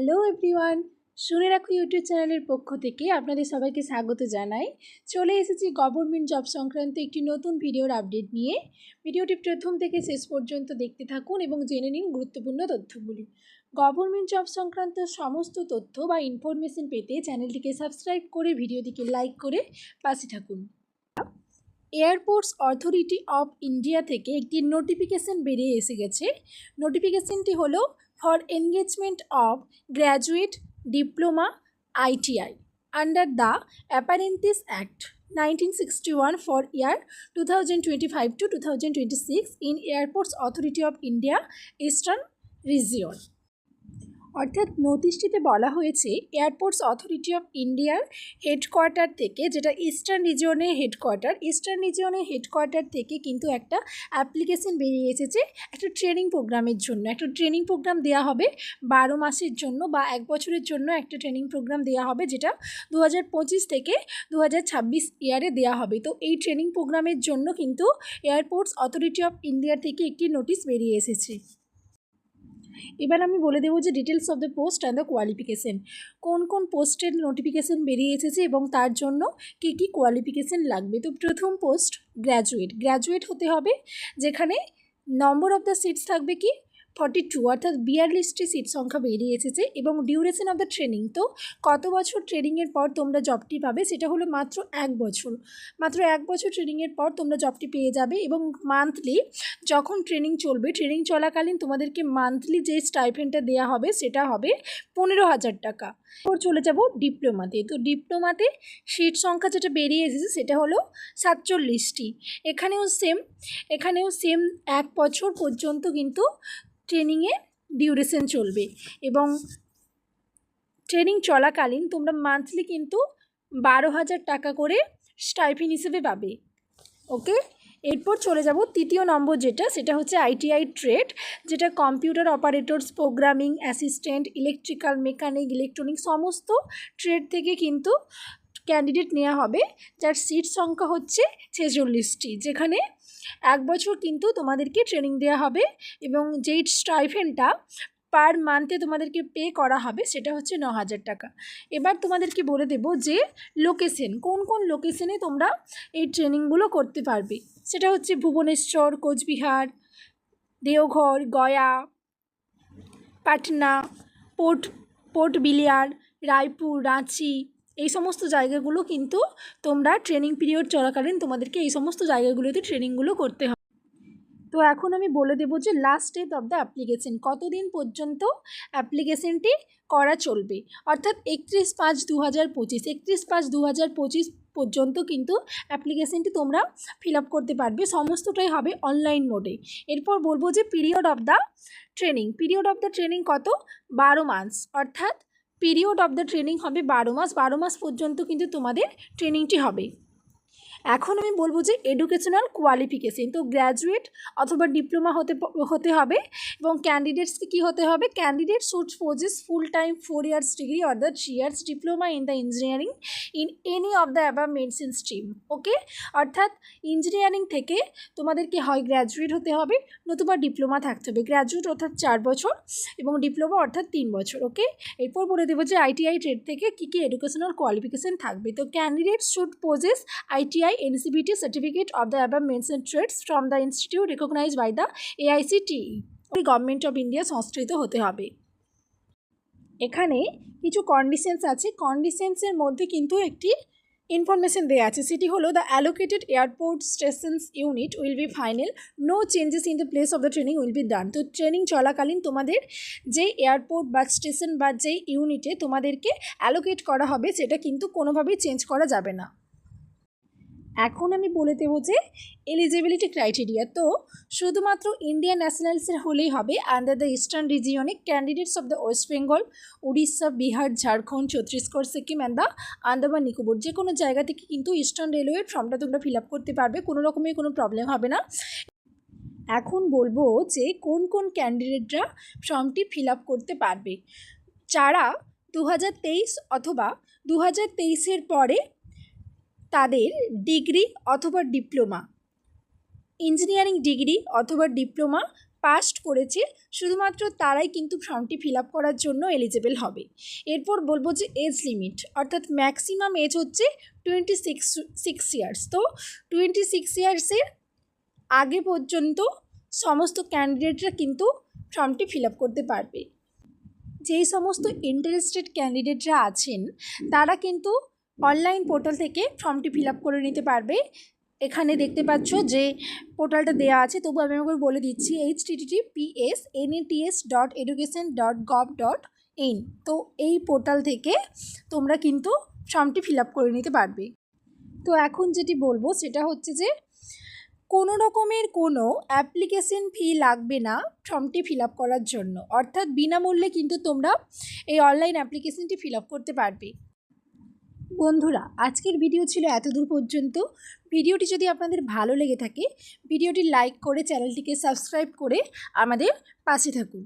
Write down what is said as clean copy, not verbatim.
Hello everyone, শুনে রাখো YouTube চ্যানেলের পক্ষ থেকে আপনাদের সবাইকে স্বাগত জানাই। চলে এসেছি গভর্নমেন্ট জব সংক্রান্ত একটি নতুন ভিডিওর আপডেট নিয়ে। ভিডিওটি প্রথম থেকে শেষ পর্যন্ত দেখতে থাকুন এবং জেনে নিন গুরুত্বপূর্ণ তথ্যগুলি। গভর্নমেন্ট জব সংক্রান্ত সমস্ত তথ্য বা ইনফরমেশন পেতে চ্যানেলটিকে সাবস্ক্রাইব করে ভিডিওটিকে লাইক করে পাশে থাকুন। এয়ারপোর্টস অথরিটি অফ ইন্ডিয়া থেকে একটি নোটিফিকেশন বেরিয়ে এসে গেছে। নোটিফিকেশনটি হলো for engagement of graduate diploma ITI under the apprentice act 1961 for year 2025 to 2026 in Airports Authority of India Eastern Region। অর্থাৎ নোটিশটিতে বলা হয়েছে এয়ারপোর্টস অথরিটি অফ ইন্ডিয়ার হেডকোয়ার্টার থেকে, যেটা ইস্টার্ন রিজিয়নের হেডকোয়ার্টার থেকে কিন্তু একটা অ্যাপ্লিকেশন বেরিয়ে এসেছে একটা ট্রেনিং প্রোগ্রামের জন্য। একটা ট্রেনিং প্রোগ্রাম দেওয়া হবে 12 মাসের জন্য বা 1 বছরের জন্য একটা ট্রেনিং প্রোগ্রাম দেওয়া হবে, যেটা 2025 থেকে 2026 ইয়ারে দেওয়া হবে। তো এই ট্রেনিং প্রোগ্রামের জন্য কিন্তু এয়ারপোর্টস অথরিটি অফ ইন্ডিয়া থেকে একটি নোটিশ বেরিয়ে এসেছে। এবার আমি বলে দেবো যে details of the post and the qualification, কোন কোন পোস্টের নোটিফিকেশান বেরিয়ে এসেছে এবং তার জন্য কী কী কোয়ালিফিকেশান লাগবে। তো প্রথম পোস্ট গ্র্যাজুয়েট হতে হবে, যেখানে নম্বর অফ দ্য সিটস থাকবে কি 42, অর্থাৎ 42টি সিট সংখ্যা বেরিয়ে এসেছে। এবং ডিউরেশন অফ দ্য ট্রেনিং, তো কত বছর ট্রেনিংয়ের পর তোমরা জবটি পাবে, সেটা হলো মাত্র 1 বছর। মাত্র 1 বছর ট্রেনিংয়ের পর তোমরা জবটি পেয়ে যাবে। এবং মান্থলি যখন ট্রেনিং চলবে, ট্রেনিং চলাকালীন তোমাদেরকে মান্থলি যে স্টাইপেন্ডটা দেওয়া হবে সেটা হবে 15,000 টাকা। এরপর চলে যাব ডিপ্লোমাতে। তো ডিপ্লোমাতে সিট সংখ্যা যেটা বেরিয়ে এসেছে সেটা হলো 47টি। এখানেও সেম 1 বছর পর্যন্ত কিন্তু ট্রেনিংয়ে ডিউরেশন চলবে এবং ট্রেনিং চলাকালীন তোমরা মান্থলি কিন্তু 12,000 টাকা করে স্টাইপেন্ড হিসেবে পাবে। ওকে, এরপর চলে যাব তৃতীয় নম্বর, সেটা হচ্ছে ITI ট্রেড, যেটা computer operators, programming assistant, electrical, mechanic, electronic সমস্ত ট্রেড থেকে কিন্তু ক্যান্ডিডেট নেওয়া হবে, যার সিট সংখ্যা হচ্ছে 46টি। যেখানে 1 বছর কিন্তু তোমাদেরকে ট্রেনিং দেওয়া হবে এবং যেই স্টাইপেন্ডটা পার মান্থে তোমাদেরকে পে করা হবে সেটা হচ্ছে 9,000 টাকা। এবার তোমাদেরকে বলে দেব যে লোকেশন, কোন কোন লোকেশনে তোমরা এই ট্রেনিংগুলো করতে পারবে। সেটা হচ্ছে ভুবনেশ্বর, কোচবিহার, দেওঘর, গয়া, পাটনা, পোর্ট ব্লেয়ার, রায়পুর, রাঁচি, এই সমস্ত জায়গাগুলো কিন্তু তোমরা ট্রেনিং পিরিয়ড চলাকালীন তোমাদেরকে এই সমস্ত জায়গাগুলোতে ট্রেনিংগুলো করতে হবে। তো এখন আমি বলে দেবো যে last date of the application, কতদিন পর্যন্ত অ্যাপ্লিকেশনটি করা চলবে। অর্থাৎ 31/5/2025 31/5/2025 পর্যন্ত কিন্তু অ্যাপ্লিকেশনটি তোমরা ফিল আপ করতে পারবে। সমস্তটাই হবে অনলাইন মোডে। এরপর বলবো যে পিরিয়ড অফ দ্য ট্রেনিং কত, 12 মাস। অর্থাৎ পিরিয়ড অফ দ্য ট্রেনিং হবে 12 মাস পর্যন্ত কিন্তু তোমাদের ট্রেনিংটি হবে। এখন আমি বলবো যে এডুকেশনাল কোয়ালিফিকেশন, তো গ্র্যাজুয়েট অথবা ডিপ্লোমা হতে হবে এবং ক্যান্ডিডেটসকে কী হতে হবে, candidate should possess full time 4 years degree or the 3 years diploma in the engineering in any of the above mention stream. Okay, অর্থাৎ ইঞ্জিনিয়ারিং থেকে তোমাদেরকে হয় গ্র্যাজুয়েট হতে হবে নতুবা ডিপ্লোমা থাকতে হবে। গ্র্যাজুয়েট অর্থাৎ 4 বছর এবং ডিপ্লোমা অর্থাৎ 3 বছর। ওকে, এরপর বলে দেবো যে ITI ট্রেড থেকে কী কী এডুকেশনাল কোয়ালিফিকেশান থাকবে। তো candidate should possess ITI NCBT certificate of the above mentioned trades from the institute recognized by the AICTE, government of India সংস্কৃত হতে হবে। এখানে কিছু কন্ডিশনস আছে, কন্ডিশনসের মধ্যে কিন্তু একটি ইনফরমেশন দেওয়া আছে, সেটি হলো the allocated airport stations unit will be final, no changes in the place of the training will be done. তো ট্রেনিং চলাকালীন তোমাদের যে এয়ারপোর্ট বা স্টেশন বা যেই ইউনিটে তোমাদেরকে অ্যালোকেট করা হবে সেটা কিন্তু কোনোভাবেই চেঞ্জ করা যাবে না। এখন আমি বলে দেবো যে এলিজিবিলিটি ক্রাইটেরিয়া, তো শুধুমাত্র ইন্ডিয়ান ন্যাশনালসের হলেই হবে। আন্ডার দ্য ইস্টার্ন রিজিয়নে candidates of the West Bengal, Orissa, Bihar, Jharkhand, Chhattisgarh, Sikkim and the Andaman Nicobar, যে কোনো জায়গা থেকে কিন্তু ইস্টার্ন রেলওয়ের ফর্মটা তোমরা ফিল আপ করতে পারবে, কোনো রকমের কোনো প্রবলেম হবে না। এখন বলবো যে কোন কোন ক্যান্ডিডেটরা ফর্মটি ফিল আপ করতে পারবে। যারা 2023 অথবা 2023-এর পরে তাদের ডিগ্রি অথবা ডিপ্লোমা, ইঞ্জিনিয়ারিং ডিগ্রি অথবা ডিপ্লোমা পাস করেছে শুধুমাত্র তারাই কিন্তু ফর্মটি ফিল আপ করার জন্য এলিজেবল হবে। এরপর বলবো যে এজ লিমিট, অর্থাৎ ম্যাক্সিমাম এজ হচ্ছে 26 ইয়ার্স। তো 26 ইয়ার্সের আগে পর্যন্ত সমস্ত ক্যান্ডিডেটরা কিন্তু ফর্মটি ফিল আপ করতে পারবে। যেই সমস্ত ইন্টারেস্টেড ক্যান্ডিডেটরা আছেন তারা কিন্তু অনলাইন পোর্টাল থেকে ফর্মটি ফিল আপ করে নিতে পারবে। এখানে দেখতে পাচ্ছ যে পোর্টালটা দেওয়া আছে, তবু আমি আমাকে বলে দিচ্ছি https://nats.education.gov.in। তো এই পোর্টাল থেকে তোমরা কিন্তু ফর্মটি ফিল আপ করে নিতে পারবে। তো এখন যেটি বলবো সেটা হচ্ছে যে কোনো রকমের কোনো অ্যাপ্লিকেশন ফি লাগবে না ফর্মটি ফিল আপ করার জন্য, অর্থাৎ বিনামূল্যে কিন্তু তোমরা এই অনলাইন অ্যাপ্লিকেশনটি ফিল আপ করতে পারবে। বন্ধুরা, আজকের ভিডিও ছিল এতদূর পর্যন্ত। ভিডিওটি যদি আপনাদের ভালো লেগে থাকে ভিডিওটি লাইক করে চ্যানেলটিকে সাবস্ক্রাইব করে আমাদের পাশে থাকুন।